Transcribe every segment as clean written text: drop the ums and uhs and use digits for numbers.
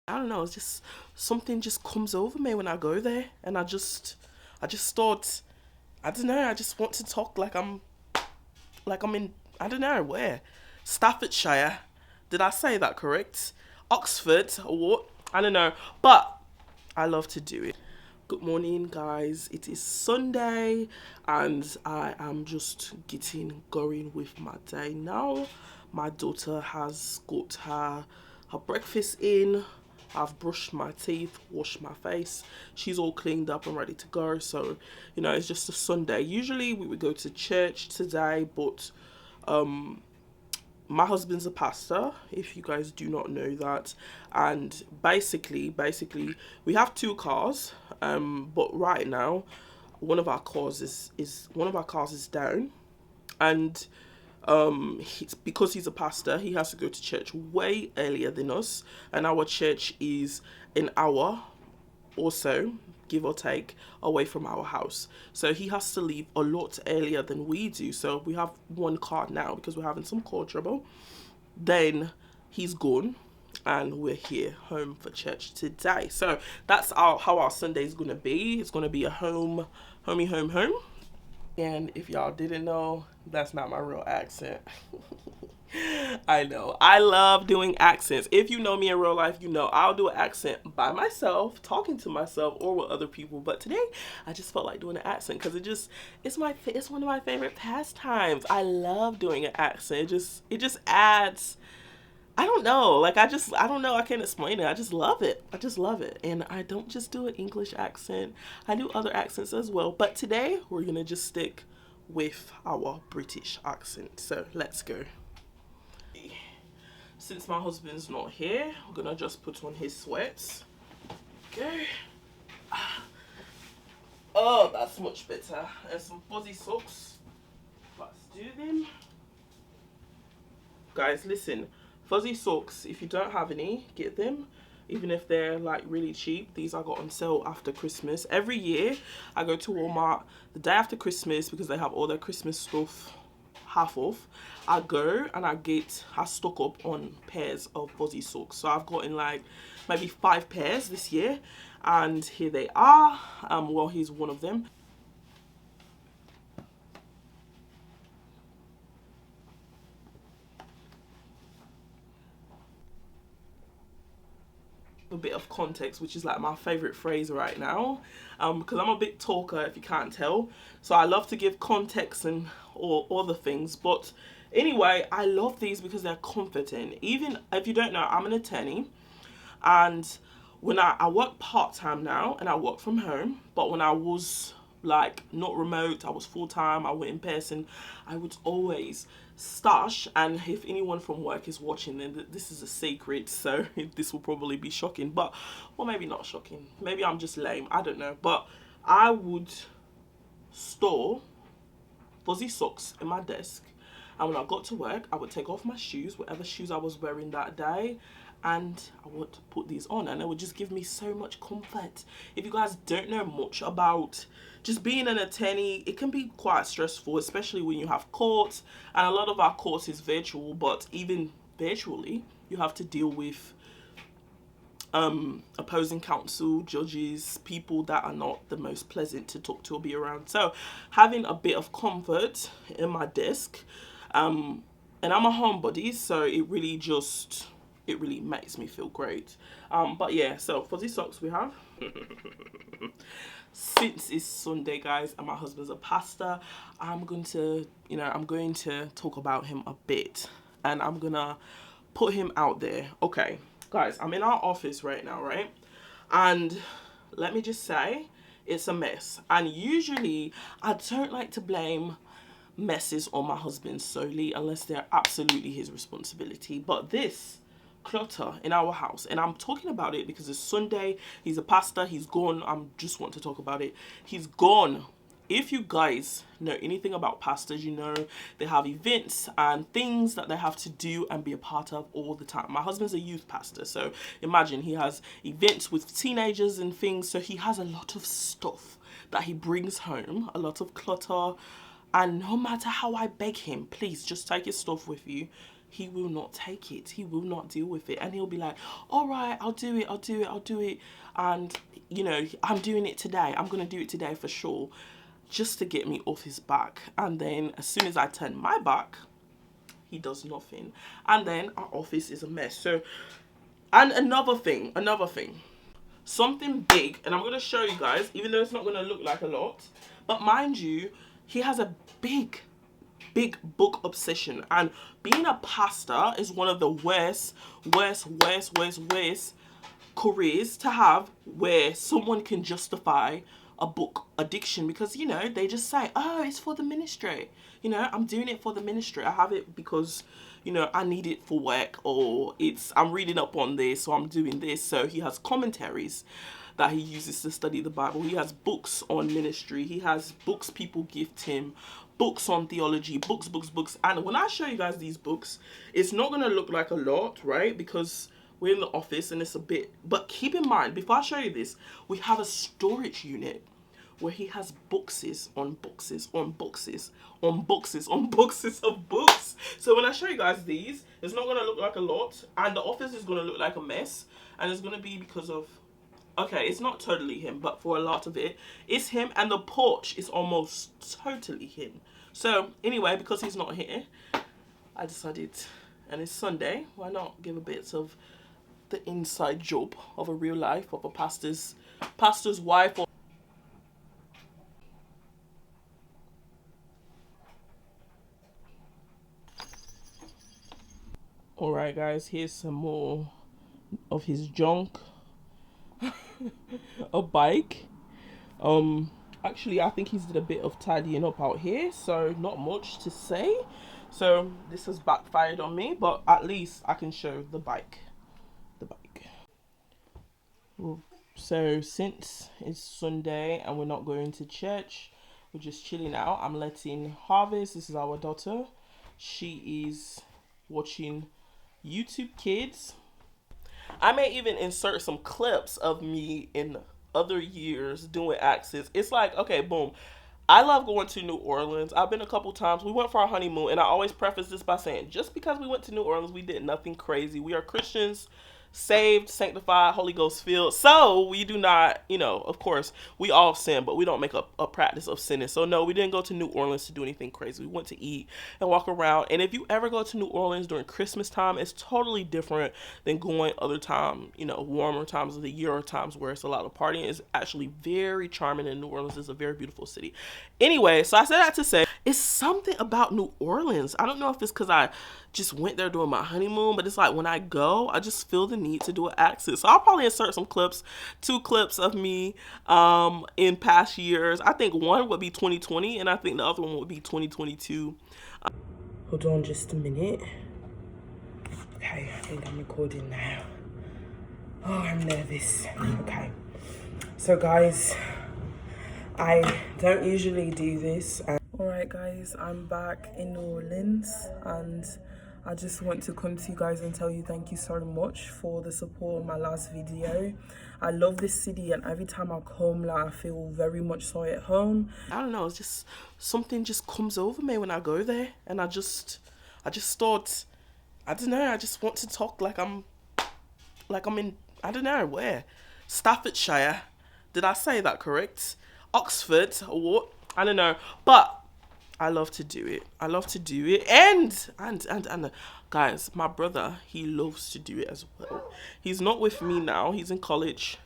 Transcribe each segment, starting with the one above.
I don't know, it's just something just comes over me when I go there, and I just thought, I don't know, I just want to talk like I'm in, I don't know where, Staffordshire. Did I say that correct? Oxford or what? I don't know, but I love to do it. Good morning, guys. It is Sunday, and I am just getting going with my day now. My daughter has got her breakfast in. I've brushed my teeth, washed my face. She's all cleaned up and ready to go. So, it's just a Sunday. Usually we would go to church today, but my husband's a pastor, if you guys do not know that. And basically we have two cars, but right now one of our cars is down. And because he's a pastor, he has to go to church way earlier than us, and our church is an hour or so, give or take, away from our house. So he has to leave a lot earlier than we do. So we have one car now because we're having some car trouble. Then he's gone, and we're here home for church today. So that's how our Sunday is gonna be. It's gonna be a home. And if y'all didn't know, that's not my real accent. I know. I love doing accents. If you know me in real life, you know I'll do an accent by myself, talking to myself, or with other people. But today, I just felt like doing an accent because it's one of my favorite pastimes. I love doing an accent. It just adds. I don't know. I don't know. I can't explain it. I just love it. I just love it. And I don't just do an English accent. I do other accents as well. But today, we're going to just stick with our British accent. So let's go. Since my husband's not here, I'm going to just put on his sweats. Okay. Oh, that's much better. And some fuzzy socks. Let's do them. Guys, listen. Fuzzy socks, if you don't have any, get them. Even if they're like really cheap. These I got on sale after Christmas. Every year I go to Walmart the day after Christmas because they have all their Christmas stuff half off. I go and I stock up on pairs of fuzzy socks. So I've gotten like maybe 5 pairs this year, and here they are. Well, here's one of them. A bit of context, which is like my favorite phrase right now, because I'm a bit talker, if you can't tell. So I love to give context and all other things. But anyway, I love these because they're comforting. Even if you don't know, I'm an attorney, and when I work part-time now and I work from home, but when I was like not remote, I was full-time, I went in person, I would always stash. And if anyone from work is watching, then this is a secret, so this will probably be shocking, but or maybe not shocking, maybe I'm just lame, I don't know. But I would store fuzzy socks in my desk, and when I got to work I would take off my shoes, whatever shoes I was wearing that day, and I would put these on, and it would just give me so much comfort. If you guys don't know much about just being an attorney, it can be quite stressful, especially when you have court, and a lot of our court is virtual. But even virtually you have to deal with opposing counsel, judges, people that are not the most pleasant to talk to or be around. So having a bit of comfort in my desk, and I'm a homebody, so it really makes me feel great. But yeah, so fuzzy socks we have. Since it's Sunday, guys, and my husband's a pastor, I'm going to talk about him a bit, and I'm gonna put him out there. Okay, guys, I'm in our office right now, right? And let me just say, it's a mess. And usually I don't like to blame messes on my husband solely unless they're absolutely his responsibility. But this clutter in our house, and I'm talking about it because it's Sunday, he's a pastor, he's gone. I just want to talk about it. He's gone. If you guys know anything about pastors, you know they have events and things that they have to do and be a part of all the time. My husband's a youth pastor, so imagine he has events with teenagers and things, so he has a lot of stuff that he brings home, a lot of clutter. And no matter how I beg him, please just take his stuff with you, he will not take it. He will not deal with it. And he'll be like, all right, I'll do it, I'll do it, I'll do it. And, you know, I'm doing it today. I'm going to do it today for sure. Just to get me off his back. And then as soon as I turn my back, he does nothing. And then our office is a mess. So, and another thing. Something big. And I'm going to show you guys, even though it's not going to look like a lot. But mind you, he has a big book obsession, and being a pastor is one of the worst careers to have, where someone can justify a book addiction, because, you know, they just say, oh, it's for the ministry, you know, I'm doing it for the ministry, I have it because, you know, I need it for work, or I'm reading up on this, or I'm doing this. So he has commentaries that he uses to study the Bible. He has books on ministry. He has books people gift him, books on theology, books. And when I show you guys these books, it's not going to look like a lot, right? Because we're in the office and it's a bit, but keep in mind, before I show you this, we have a storage unit where he has boxes on boxes on boxes on boxes on boxes of books. So when I show you guys these, it's not going to look like a lot, and the office is going to look like a mess, and it's going to be because of, okay, it's not totally him, but for a lot of it, it's him, and the porch is almost totally him. So anyway, because he's not here, I decided, and it's Sunday, why not give a bit of the inside job of a real life of a pastor's wife. Alright guys, here's some more of his junk. A bike. Actually, I think he's did a bit of tidying up out here, so not much to say. So this has backfired on me, but at least I can show the bike. So since it's Sunday and we're not going to church, we're just chilling out. I'm letting Harvest, this is our daughter, she is watching YouTube Kids. I may even insert some clips of me in other years doing accents. It's like, okay, boom. I love going to New Orleans. I've been a couple times. We went for our honeymoon, and I always preface this by saying, just because we went to New Orleans, we did nothing crazy. We are Christians, saved, sanctified, Holy Ghost filled. So we do not, you know, of course, we all sin, but we don't make a practice of sinning. So no, we didn't go to New Orleans to do anything crazy. We went to eat and walk around. And if you ever go to New Orleans during Christmas time, it's totally different than going other time, you know, warmer times of the year, or times where it's a lot of partying. It's actually very charming, and New Orleans is a very beautiful city. Anyway, so I said that to say, it's something about New Orleans. I don't know if it's because I just went there during my honeymoon, but it's like when I go, I just feel the need to do an accent. So I'll probably insert some clips, 2 clips of me in past years. I think one would be 2020, and I think the other one would be 2022. Hold on just a minute. Okay, I think I'm recording now. Oh, I'm nervous. Okay. So guys, I don't usually do this. Alright guys, I'm back in New Orleans, and I just want to come to you guys and tell you thank you so much for the support of my last video. I love this city, and every time I come, like, I feel very much so at home. I don't know, it's just something just comes over me when I go there, and I just thought, I don't know, I just want to talk like I'm in, I don't know where, Staffordshire. Did I say that correct? Oxford or what? I don't know, but I love to do it. And guys, my brother, he loves to do it as well. He's not with me now. He's in college,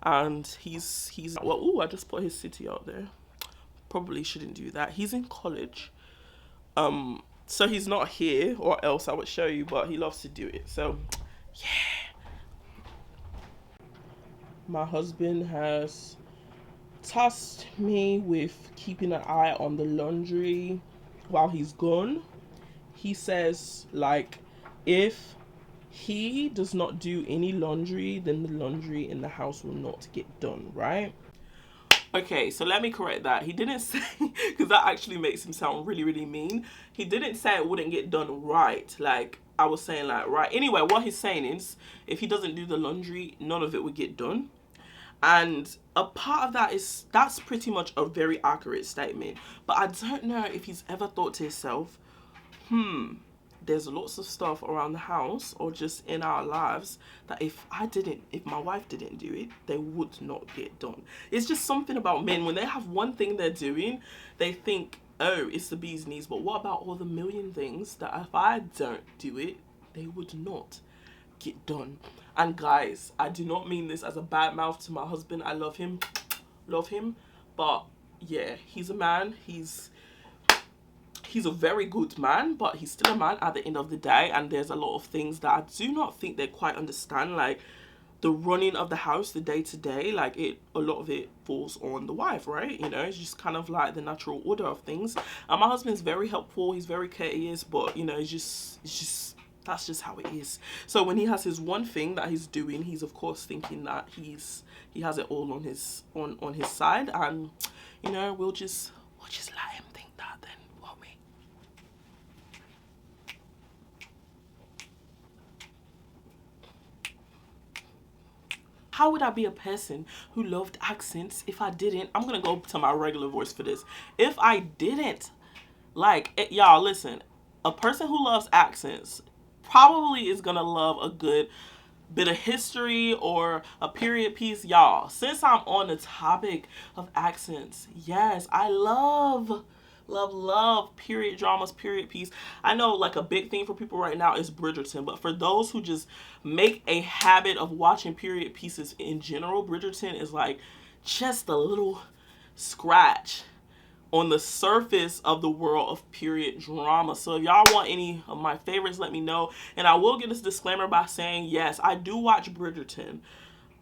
and he's well. Ooh, I just put his city out there. Probably shouldn't do that. He's in college. So he's not here, or else I would show you. But he loves to do it. So, yeah. My husband has tasked me with keeping an eye on the laundry while he's gone. He says, like, if he does not do any laundry, then the laundry in the house will not get done, right? Okay, so let me correct that. He didn't say, because that actually makes him sound really, really mean. He didn't say it wouldn't get done right. Like, I was saying, like, right. Anyway, what he's saying is, if he doesn't do the laundry, none of it would get done. And a part of that is, that's pretty much a very accurate statement. But I don't know if he's ever thought to himself, there's lots of stuff around the house or just in our lives that if my wife didn't do it, they would not get done. It's just something about men. When they have one thing they're doing, they think, oh, it's the bee's knees. But what about all the million things that if I don't do it, they would not get done? And guys, I do not mean this as a bad mouth to my husband. I love him. But yeah, he's a man. He's a very good man, but he's still a man at the end of the day. And there's a lot of things that I do not think they quite understand, like the running of the house, the day to day. Like a lot of it falls on the wife, right? You know, it's just kind of like the natural order of things. And my husband's very helpful. He's very courteous, but you know, it's just that's just how it is. So when he has his one thing that he's doing, he's of course thinking that he has it all on his side, and you know, we'll just let him think that then, won't we? How would I be a person who loved accents if I didn't? I'm gonna go to my regular voice for this. If I didn't, y'all listen, a person who loves accents probably is gonna love a good bit of history or a period piece. Y'all, since I'm on the topic of accents, yes, I love period dramas, period piece. I know like a big thing for people right now is Bridgerton, but for those who just make a habit of watching period pieces in general, Bridgerton is like just a little scratch on the surface of the world of period drama. So if y'all want any of my favorites, let me know. And I will get this disclaimer by saying, yes, I do watch Bridgerton,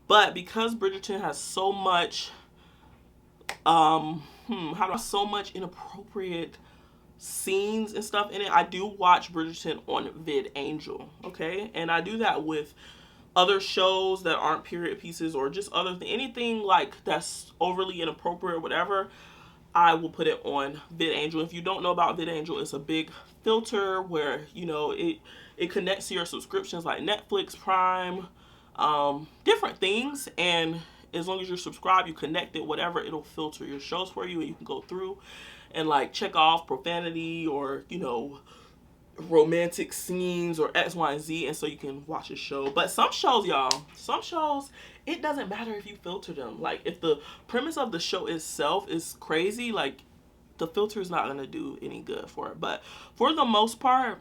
but because Bridgerton has so much so much inappropriate scenes and stuff in it, I do watch Bridgerton on VidAngel, okay? And I do that with other shows that aren't period pieces or just anything like that's overly inappropriate or whatever. I will put it on VidAngel. If you don't know about VidAngel, it's a big filter where, you know, it connects to your subscriptions like Netflix, Prime, different things. And as long as you're subscribed, you connect it, whatever, it'll filter your shows for you, and you can go through and like check off profanity or, you know, romantic scenes or X, Y, and Z, and so you can watch a show. But some shows, it doesn't matter if you filter them. Like if the premise of the show itself is crazy, like the filter is not gonna do any good for it. But for the most part,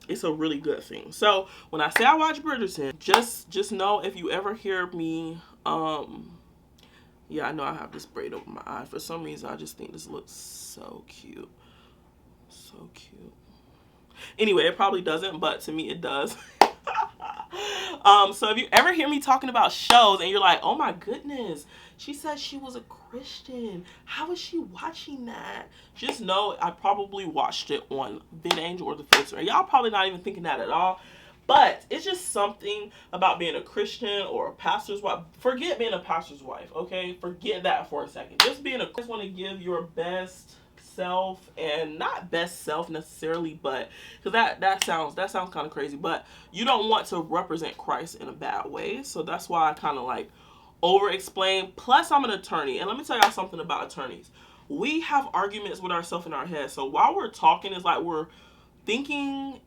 it's a really good thing. So when I say I watch Bridgerton, just know, if you ever hear me, yeah, I know I have this braid over my eye. For some reason, I just think this looks so cute. So cute. Anyway, it probably doesn't, but to me it does. So if you ever hear me talking about shows and you're like, oh my goodness, she said she was a Christian, how is she watching that? Just know I probably watched it on VidAngel or the filter. Y'all probably not even thinking that at all. But it's just something about being a Christian or a pastor's wife. Forget being a pastor's wife, okay? Forget that for a second. Just just want to give your best self, and not best self necessarily, but because that sounds kind of crazy, but you don't want to represent Christ in a bad way. So that's why I kind of like over explain. Plus I'm an attorney, and let me tell y'all something about attorneys. We have arguments with ourselves in our head. So while we're talking, it's like we're thinking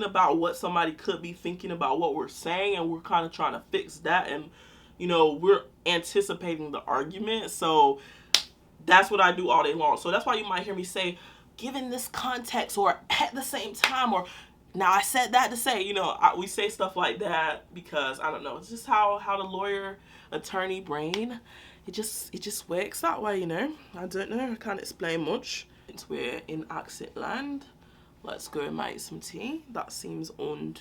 about what somebody could be thinking about what we're saying, and we're kind of trying to fix that, and you know, we're anticipating the argument. So that's what I do all day long. So that's why you might hear me say, given this context, or at the same time, or now I said that to say, you know, we say stuff like that because, I don't know, it's just how the lawyer, attorney brain, it just works that way, you know. I don't know, I can't explain much. Since we're in accent land, let's go and make some tea. That seems on,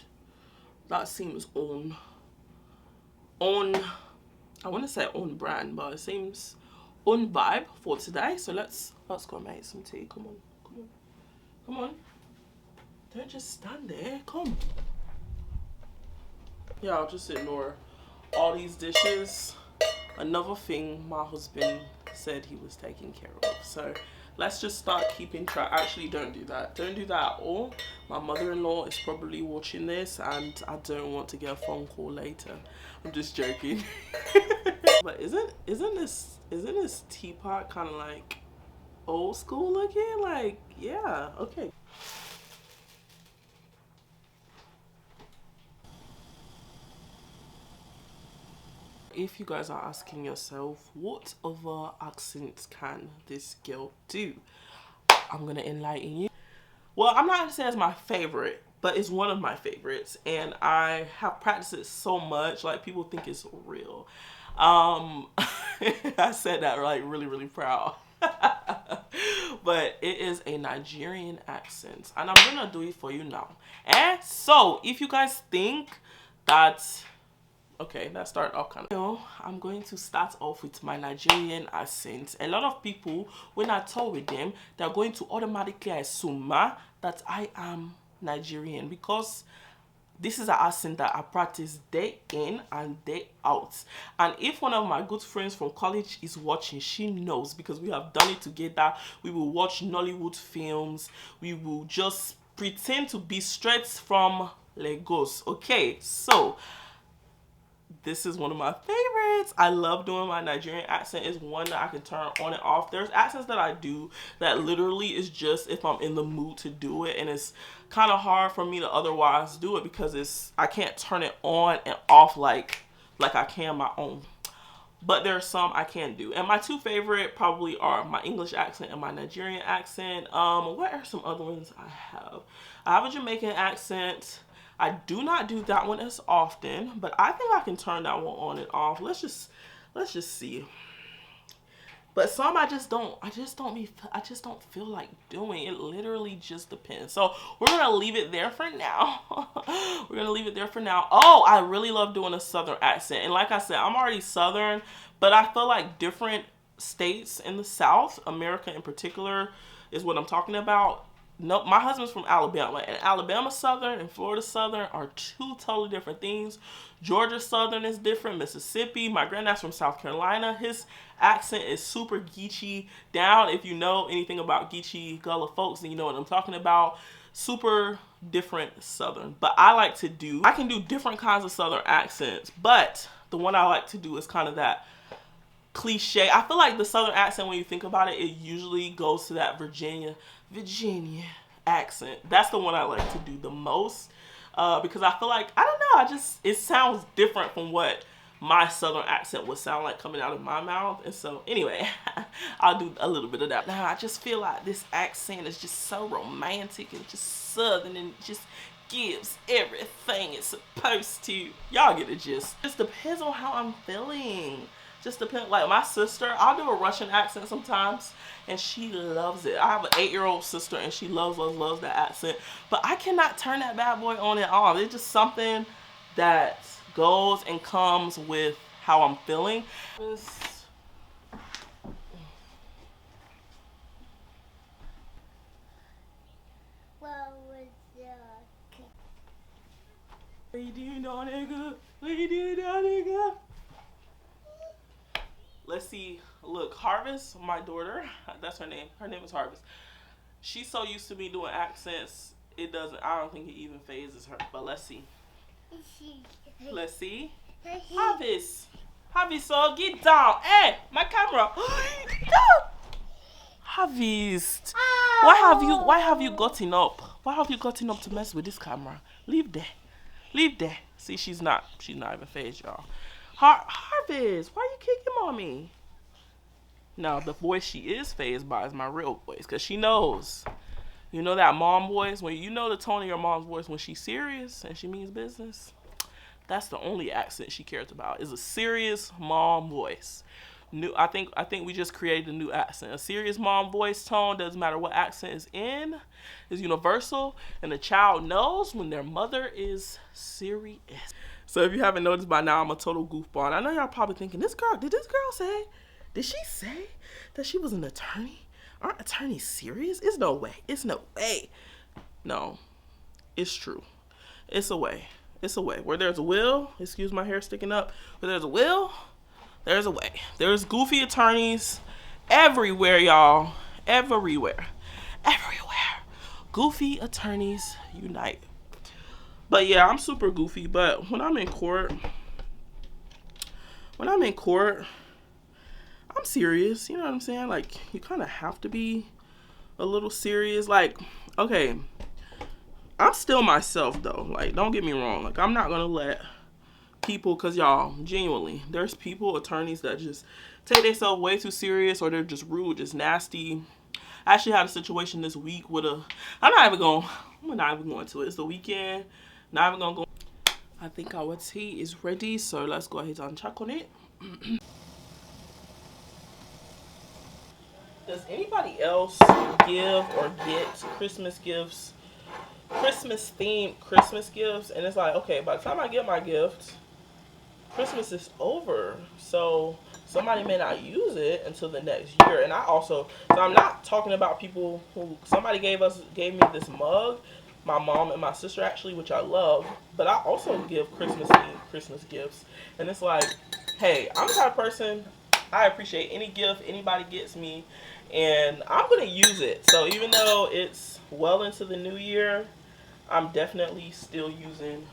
I want to say on brand, but it seems on vibe for today. So let's go make some tea. Come on. Don't just stand there. Come. Yeah, I'll just ignore all these dishes. Another thing my husband said he was taking care of. So let's just start keeping track. Actually, don't do that. Don't do that at all. My mother-in-law is probably watching this, and I don't want to get a phone call later. I'm just joking. But isn't this teapot kind of like old school looking? Like, yeah, okay. If you guys are asking yourself, what other accents can this girl do? I'm gonna enlighten you. Well, I'm not gonna say it's my favorite, but it's one of my favorites, and I have practiced it so much, like people think it's real. I said that like really, really proud. But it is a Nigerian accent, and I'm gonna do it for you now. And so, if you guys think that, okay, that started off kind of. I'm going to start off with my Nigerian accent. A lot of people, when I talk with them, they're going to automatically assume that I am Nigerian, because this is an accent that I practice day in and day out. And if one of my good friends from college is watching, she knows, because we have done it together. We will watch Nollywood films. We will just pretend to be straight from Lagos. Okay, so this is one of my favorites. I love doing my Nigerian accent. It's one that I can turn on and off. There's accents that I do that literally is just if I'm in the mood to do it, and it's kind of hard for me to otherwise do it because I can't turn it on and off like I can my own. But there are some I can do. And my two favorite probably are my English accent and my Nigerian accent. What are some other ones I have? I have a Jamaican accent. I do not do that one as often, but I think I can turn that one on and off. Let's just see. But some I just don't feel like doing. It literally just depends. So we're gonna leave it there for now. We're gonna leave it there for now. Oh, I really love doing a Southern accent. And like I said, I'm already Southern, but I feel like different states in the South, America in particular, is what I'm talking about. No, my husband's from Alabama, and Alabama Southern and Florida Southern are two totally different things. Georgia Southern is different. Mississippi, my granddad's from South Carolina. His accent is super Geechee down. If you know anything about Geechee Gullah folks, then you know what I'm talking about. Super different Southern. But I can do different kinds of Southern accents, but the one I like to do is kind of that cliche. I feel like the Southern accent, when you think about it, it usually goes to that Virginia accent. That's the one I like to do the most, because I feel like, I don't know, it sounds different from what my Southern accent would sound like coming out of my mouth. And so anyway, I'll do a little bit of that. Now I just feel like this accent is just so romantic and just Southern, and just gives everything it's supposed to. Y'all get the gist. It just depends on how I'm feeling. Just depends. Like my sister, I'll do a Russian accent sometimes, and she loves it. I have an 8-year-old sister, and she loves that accent. But I cannot turn that bad boy on and off. It's just something that goes and comes with how I'm feeling. What you doing, nigga? What you doing, nigga? Let's see. Look, Harvest, my daughter, that's her name. Her name is Harvest. She's so used to me doing accents, I don't think it even phases her. But let's see. Let's see. Harvest, so get down. Hey, my camera. Harvest, why have you gotten up? Why have you gotten up to mess with this camera? Leave there. See, she's not even phased, y'all. Harvest, why are you kicking mommy? Now, the voice she is phased by is my real voice, because she knows. You know that mom voice? When you know the tone of your mom's voice when she's serious and she means business? That's the only accent she cares about, is a serious mom voice. I think we just created a new accent. A serious mom voice tone, doesn't matter what accent is in, is universal, and the child knows when their mother is serious. So if you haven't noticed by now, I'm a total goofball. And I know y'all probably thinking, did she say that she was an attorney? Aren't attorneys serious? It's no way. No, it's true. It's a way. Where there's a will, excuse my hair sticking up, where there's a will, there's a way. There's goofy attorneys everywhere, y'all. Everywhere. Goofy attorneys unite. But yeah, I'm super goofy. But when I'm in court, I'm serious. You know what I'm saying? Like, you kind of have to be a little serious. Like, okay, I'm still myself though. Like, don't get me wrong. Like, I'm not gonna let people, because y'all, genuinely, there's people, attorneys that just take themselves way too serious, or they're just rude, just nasty. I actually had a situation this week with a, I'm not even going to it. It's the weekend. Not even going to go. I think our tea is ready, so let's go ahead and check on it. Does anybody else give or get Christmas gifts, Christmas themed Christmas gifts? And it's like, okay, by the time I get my gift, Christmas is over. So somebody may not use it until the next year. And I also, so I'm not talking about people who, somebody gave me this mug, my mom and my sister actually, which I love, but I also give Christmas themed Christmas gifts. And it's like, hey, I'm the type of person, I appreciate any gift anybody gets me, and I'm gonna use it. So even though it's well into the new year, I'm definitely still using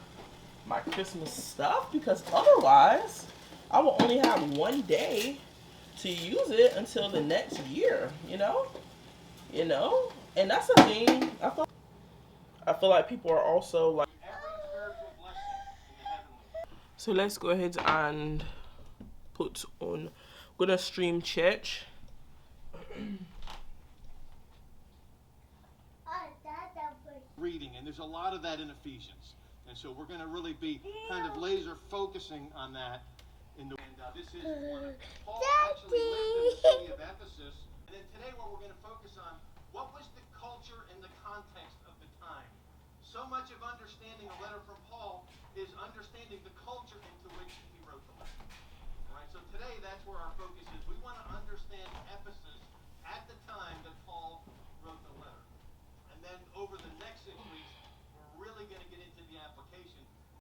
my Christmas stuff, because otherwise I will only have one day to use it until the next year, and that's the thing. I feel like people are also like, so let's go ahead and put on, gonna stream church. Reading, and there's a lot of that in Ephesians, and so we're going to really be kind of laser focusing on that in the. And this is one of Paul actually lived in the city of Ephesus, and then today what we're going to focus on, what was the culture and the context of the time. So much of understanding a letter from Paul is understanding the culture into which he wrote the letter. All right, so today that's where our focus is. We want to understand Ephesus at the time that Paul wrote the letter. And then over the next 6 weeks, we're really going to get